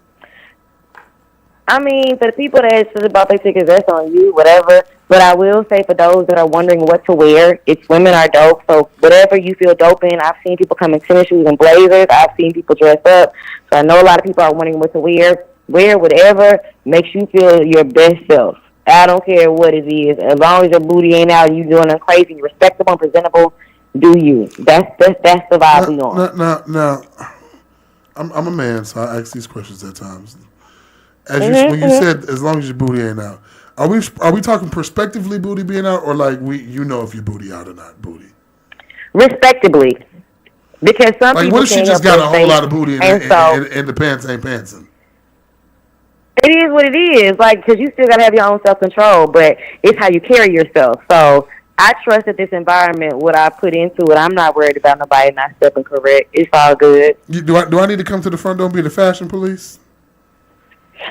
I mean, for the people that should have bought their tickets, that's on you, whatever. But I will say for those that are wondering what to wear, it's Women Are Dope. So whatever you feel dope in, I've seen people come in tennis shoes and blazers. I've seen people dress up. So I know a lot of people are wondering what to wear. Wear whatever makes you feel your best self. I don't care what it is. As long as your booty ain't out and you doing nothing crazy, you're respectable and presentable, do you. That's the vibe we on. Now, I'm a man, so I ask these questions at times. When you said as long as your booty ain't out, are we talking prospectively booty being out, or like if your booty out or not booty? Respectably, because some like people what if she just got a whole lot of booty and the pants ain't pantsing? It is what it is, like, because you still got to have your own self-control, but it's how you carry yourself. So I trust that this environment, what I put into it, I'm not worried about nobody not stepping correct. It's all good. Do I need to come to the front door and be the fashion police?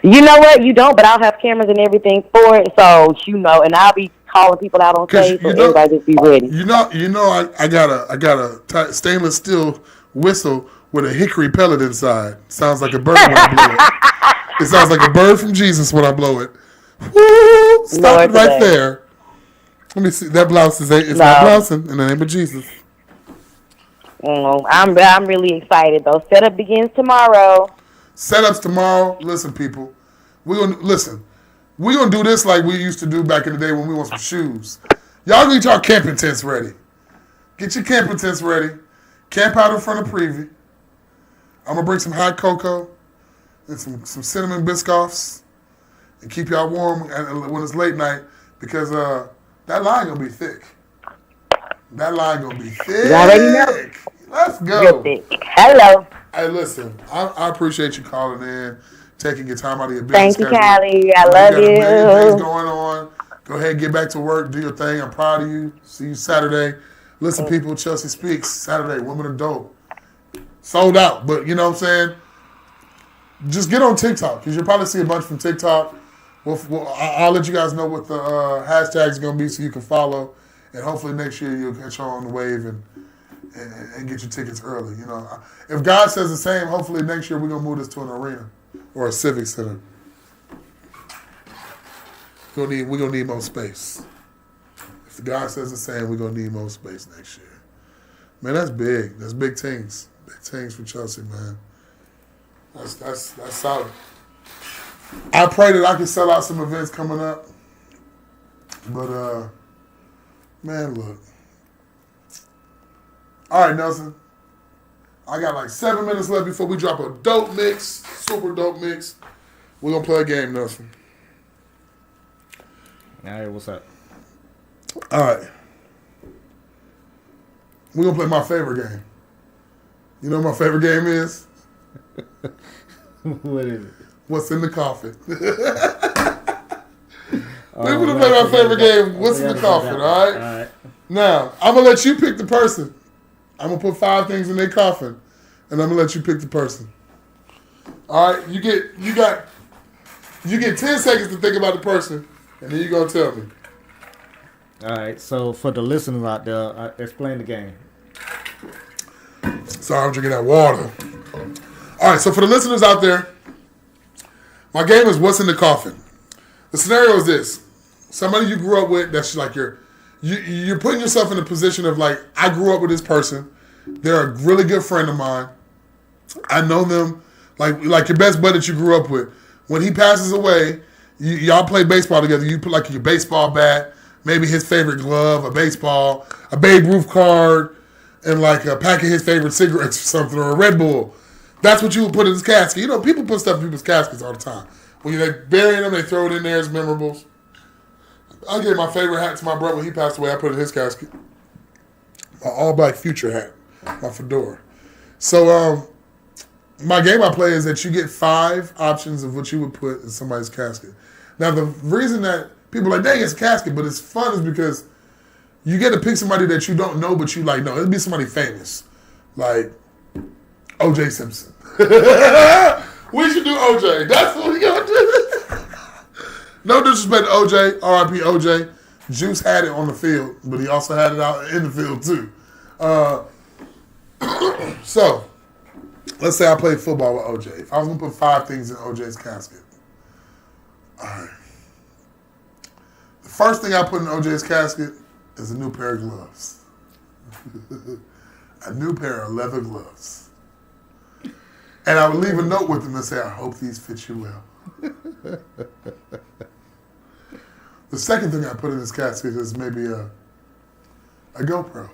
You know what? You don't, but I'll have cameras and everything for it, so and I'll be calling people out on stage, so everybody just be ready. I got a stainless steel whistle with a hickory pellet inside. Sounds like a bird when I blow it. It sounds like a bird from Jesus when I blow it. Woo! Stop it right there. Let me see. That blouse it's not blousing in the name of Jesus. I'm really excited though. Setup begins tomorrow. Setups tomorrow. Listen, people. We're gonna do this like we used to do back in the day when we want some shoes. Y'all get y'all camping tents ready. Get your camping tents ready. Camp out in front of Preview. I'm gonna bring some hot cocoa and some cinnamon biscoffs and keep y'all warm when it's late night because that line gonna be thick. You already know. Let's Real go. thick. Hello. Hey, listen, I appreciate you calling in, taking your time out of your busy Thank you, schedule. Callie. I You love got a million things you. going on. Go ahead and get back to work. Do your thing. I'm proud of you. See you Saturday. Listen, people, Chelsea Speaks, Saturday, Women Are Dope. Sold out, but you know what I'm saying? Just get on TikTok, because you'll probably see a bunch from TikTok. I'll let you guys know what the hashtag's going to be so you can follow. And hopefully next year you'll catch on the wave and get your tickets early. You know, if God says the same, hopefully next year we're going to move this to an arena or a civic center. We're gonna need more space. If God says the same, we're gonna need more space next year. Man, that's big. That's big things. Big things for Chelsea, man. That's solid. I pray that I can sell out some events coming up. But man, look. All right, Nelson. I got like 7 minutes left before we drop a dope mix, super dope mix. We're gonna play a game, Nelson. All right, what's up? All right. We're going to play my favorite game. You know what my favorite game is? What is it? What's in the coffin? We're Oh, going to play my favorite game, What's in the coffin, all right? All right. Now, I'm going to let you pick the person. I'm going to put 5 things in their coffin, and I'm going to let you pick the person. All right? You get 10 seconds to think about the person, and then you're going to tell me. All right, so for the listeners out there, explain the game. Sorry, I'm drinking that water. All right, so for the listeners out there, my game is What's in the Coffin. The scenario is this. Somebody you grew up with, that's like you're putting yourself in a position of like, I grew up with this person. They're a really good friend of mine. I know them like your best buddy that you grew up with. When he passes away, y'all play baseball together. You put like your baseball bat, maybe his favorite glove, a baseball, a Babe Ruth card, and like a pack of his favorite cigarettes or something, or a Red Bull. That's what you would put in his casket. You know, people put stuff in people's caskets all the time. When you're burying them, they throw it in there as memorables. I gave my favorite hat to my brother when he passed away. I put it in his casket. My all-black Future hat, my fedora. So my game I play is that you get 5 options of what you would put in somebody's casket. Now, the reason that people are like, dang, it's a casket, but it's fun is because you get to pick somebody that you don't know, but you like, no, it'll be somebody famous. Like O.J. Simpson. We should do O.J. That's what we gonna do. No disrespect to O.J., R.I.P. O.J. Juice had it on the field, but he also had it out in the field too. So, let's say I played football with O.J. If I was gonna put 5 things in O.J.'s casket. All right. The first thing I put in O.J.'s casket is a new pair of gloves. A new pair of leather gloves. And I would leave a note with him and say, I hope these fit you well. The second thing I put in his casket is maybe a GoPro.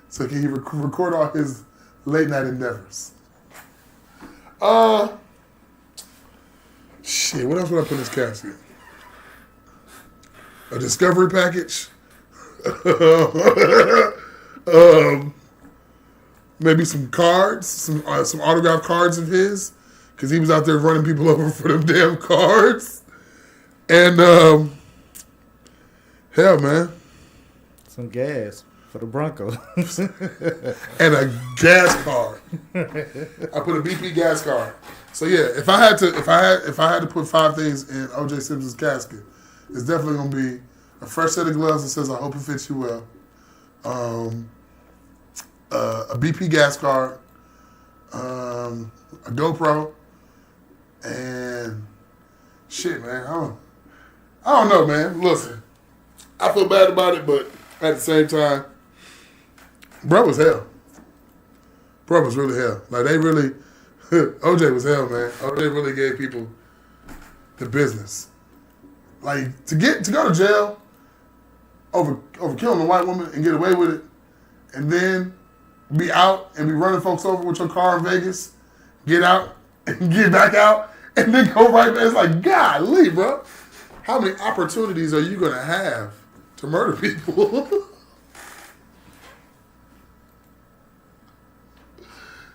So he can record all his late night endeavors. Shit, what else would I put in his casket? A discovery package. Maybe some cards, some autographed cards of his, because he was out there running people over for them damn cards. And hell, man, Some gas for the Broncos. and a gas card. I put a BP gas card. So yeah, if I had to put 5 things in O.J. Simpson's casket, it's definitely gonna be a fresh set of gloves that says "I hope it fits you well," a BP gas card, a GoPro, and shit, man. I don't know, man. Listen, I feel bad about it, but at the same time, bro was hell. Bro was really hell. Like they really, OJ was hell, man. OJ really gave people the business. Like to go to jail over killing a white woman and get away with it, and then be out and be running folks over with your car in Vegas, get out and get back out, and then go right back. It's like, golly, bro. How many opportunities are you gonna have to murder people?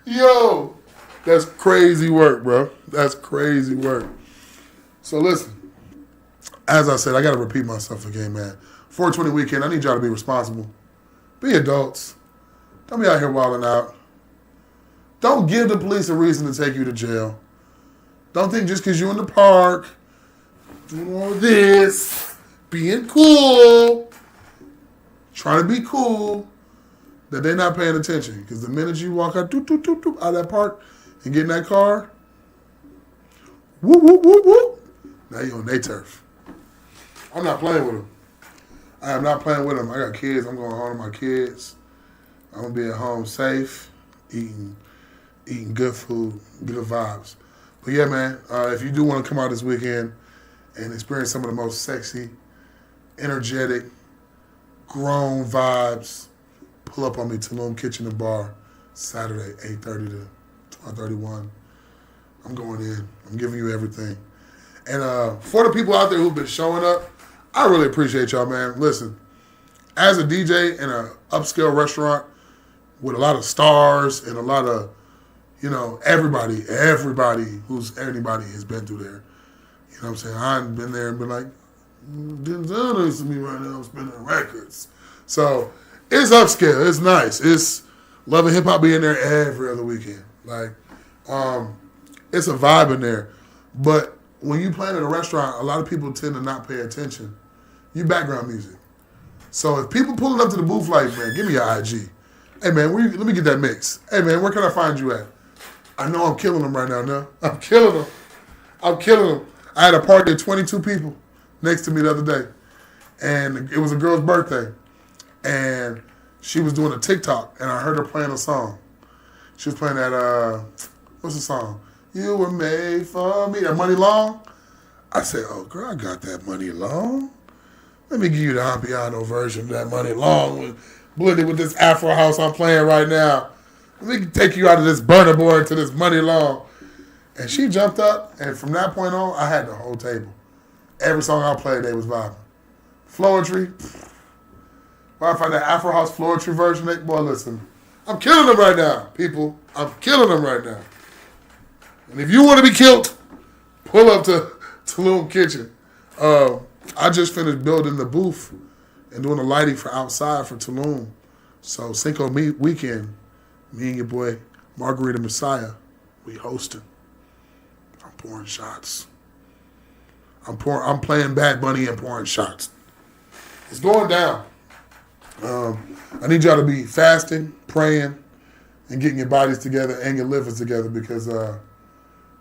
Yo, that's crazy work, bro. That's crazy work. So listen, as I said, I got to repeat myself again, man. 420 weekend, I need y'all to be responsible. Be adults. Don't be out here wilding out. Don't give the police a reason to take you to jail. Don't think just because you're in the park, doing all this, being cool, trying to be cool, that they're not paying attention. Because the minute you walk out, out of that park and get in that car, whoop, whoop, whoop, whoop, now you're on their turf. I'm not playing with them. I am not playing with them. I got kids. I'm going home to my kids. I'm going to be at home safe, eating good food, good vibes. But yeah, man, if you do want to come out this weekend and experience some of the most sexy, energetic, grown vibes, pull up on me, Tulum Kitchen and Bar, Saturday, 8:30 to 12:31. I'm going in. I'm giving you everything. And for the people out there who've been showing up, I really appreciate y'all, man. Listen, as a DJ in an upscale restaurant with a lot of stars and a lot of, everybody who's anybody has been through there. You know what I'm saying? I've been there and been like, Denzel needs to be right now spinning records. So it's upscale. It's nice. It's Love and Hip Hop being there every other weekend. Like, it's a vibe in there. But when you playing at a restaurant, a lot of people tend to not pay attention. You background music. So if people pulling up to the booth like, man, give me your IG. Hey, man, let me get that mix. Hey, man, where can I find you at? I know I'm killing them right now, no? I'm killing them. I had a party of 22 people next to me the other day. And it was a girl's birthday. And she was doing a TikTok, and I heard her playing a song. She was playing that, what's the song? You were made for me. That Money Long. I said, oh, girl, I got that Money Long. Let me give you the Ampiano version of that Money Long, blended with this Afro house I'm playing right now. Let me take you out of this burner boy into this Money Long. And she jumped up, and from that point on, I had the whole table. Every song I played, they was vibing. Floetry. Well, I find that Afro house Floetry version, boy, listen. I'm killing them right now, people. I'm killing them right now. And if you want to be killed, pull up to Tulum Kitchen. I just finished building the booth and doing the lighting for outside for Tulum. So Cinco weekend, me and your boy Margarita Messiah, we hosting. I'm pouring shots. I'm playing Bad Bunny and pouring shots. It's going down. I need y'all to be fasting, praying, and getting your bodies together and your livers together because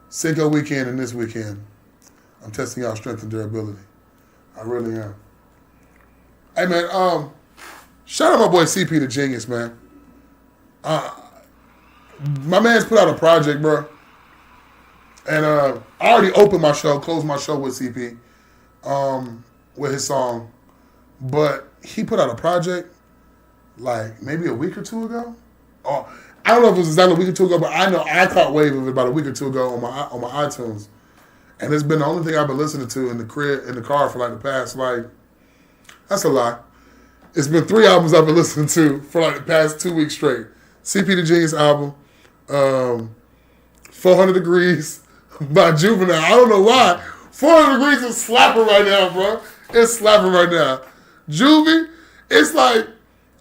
Cinco weekend and this weekend, I'm testing y'all strength and durability. I really am. Hey, man, shout out my boy CP the Genius, man. My man's put out a project, bro. And I already opened my show, closed my show with CP, with his song. But he put out a project like maybe a week or two ago. I don't know if it was exactly a week or two ago, but I know I caught wave of it about a week or two ago on my iTunes. And it's been the only thing I've been listening to in the car for like the past, that's a lie. It's been 3 albums I've been listening to for like the past 2 weeks straight. CP the Genius album, 400 Degrees by Juvenile. I don't know why. 400 Degrees is slapping right now, bro. It's slapping right now. Juvie, it's like,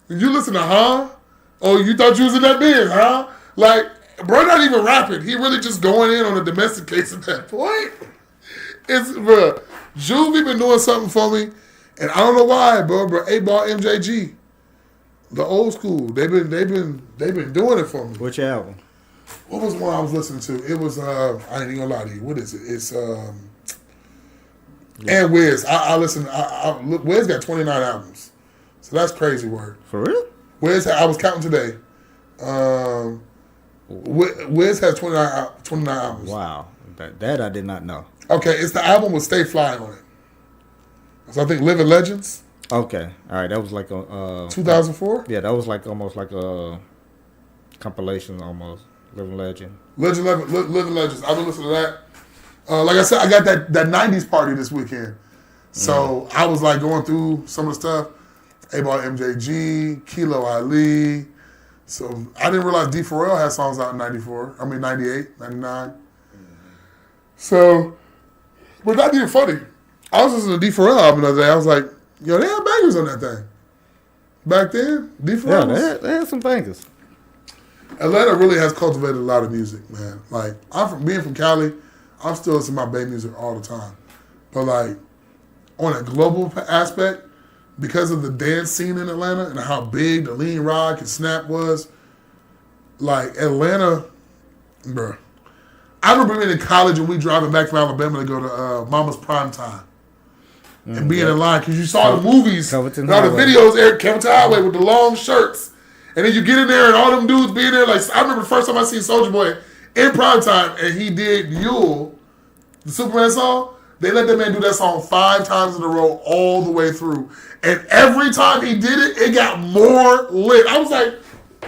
you listen to oh, you thought you was in that biz, huh? Like, bro, not even rapping. He really just going in on a domestic case at that point. Bro, Juvie been doing something for me, and I don't know why, bro. 8-Ball MJG, the old school. They've been doing it for me. Which album? What was one I was listening to? It was I ain't even gonna lie to you. What is it? It's and Wiz. I listen. Wiz got 29 albums, so that's crazy work. For real? Wiz, I was counting today. Wiz has 29 albums. Wow, that I did not know. Okay, it's the album with Stay Fly on it. So I think Living Legends. Okay, all right, that was like a 2004. Yeah, that was like almost like a compilation, almost Living Legend. Living Legends. I've been listening to that. Like I said, I got that 90s party this weekend. So I was like going through some of the stuff. 8-Ball MJG, Kilo Ali, So I didn't realize D.O.P.E had songs out in 94. I mean 98, 99. So, but not even funny. I was listening to D.O.P.E album the other day. I was like, yo, they had bangers on that thing. Back then, D.O.P.E Yeah, was... they had some bangers. Atlanta really has cultivated a lot of music, man. Like, being from Cali, I'm still listening to my Bay music all the time. But like, on a global aspect, because of the dance scene in Atlanta and how big the lean rock and snap was, like Atlanta, bruh. I remember being in college and we driving back from Alabama to go to Mama's Prime Time. And being in line, because you saw the movies, all the videos, Eric Kevinton Highway with the long shirts. And then you get in there and all them dudes being there. Like, I remember the first time I seen Soulja Boy in Prime Time and he did Yule, the Superman song. They let that man do that song 5 times in a row all the way through. And every time he did it, it got more lit. I was like,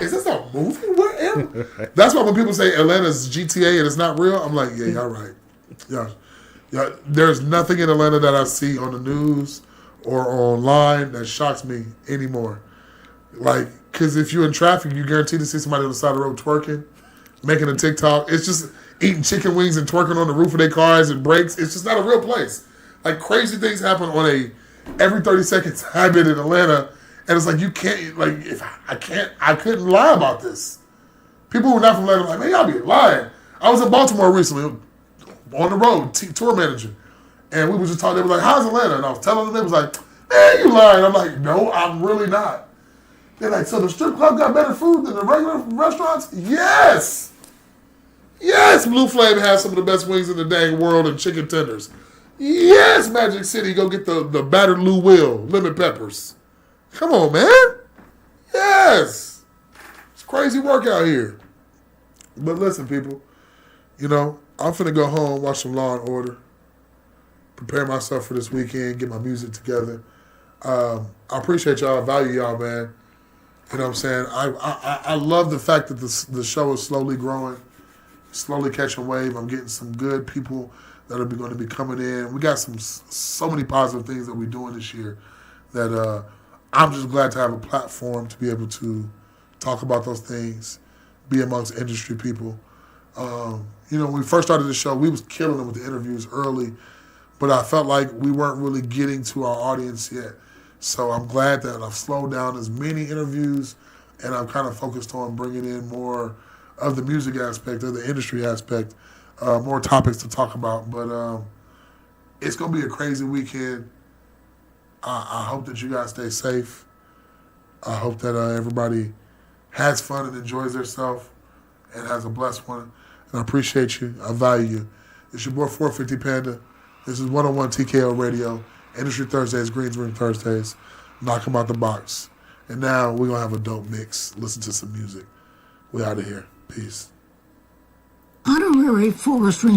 is this a movie? What am? That's why when people say Atlanta's GTA and it's not real, I'm like, yeah, y'all right. Yeah, there's nothing in Atlanta that I see on the news or online that shocks me anymore. Like, because if you're in traffic, you guarantee to see somebody on the side of the road twerking, making a TikTok. It's just eating chicken wings and twerking on the roof of their cars and brakes. It's just not a real place. Like, crazy things happen on a every 30 seconds I've been in Atlanta, and it's like, you can't, like, if I couldn't lie about this. People who are not from Atlanta are like, man, y'all be lying. I was in Baltimore recently, on the road, tour manager, and we was just talking, they were like, how's Atlanta? And I was telling them, they was like, man, you lying. I'm like, no, I'm really not. They're like, so the strip club got better food than the regular restaurants? Yes! Yes, Blue Flame has some of the best wings in the dang world and chicken tenders. Yes, Magic City, go get the battered Lou Will, lemon peppers. Come on, man. Yes. It's crazy work out here. But listen, people, you know, I'm finna go home, watch some Law and Order, prepare myself for this weekend, get my music together. I appreciate y'all. I value y'all, man. You know what I'm saying? I love the fact that the show is slowly growing, slowly catching wave. I'm getting some good people that are going to be coming in. We got so many positive things that we're doing this year that I'm just glad to have a platform to be able to talk about those things, be amongst industry people. You know, when we first started the show, we was killing them with the interviews early, but I felt like we weren't really getting to our audience yet. So I'm glad that I've slowed down as many interviews and I'm kind of focused on bringing in more of the music aspect, of the industry aspect, more topics to talk about. But it's going to be a crazy weekend. I hope that you guys stay safe. I hope that everybody has fun and enjoys themselves and has a blessed one. And I appreciate you. I value you. It's your boy 450 Panda. This is 101 TKO Radio. Industry Thursdays, Green's Room Thursdays. Knock 'em out the box. And now we're going to have a dope mix. Listen to some music. We out of here. Peace. Honorary Forest Ranger.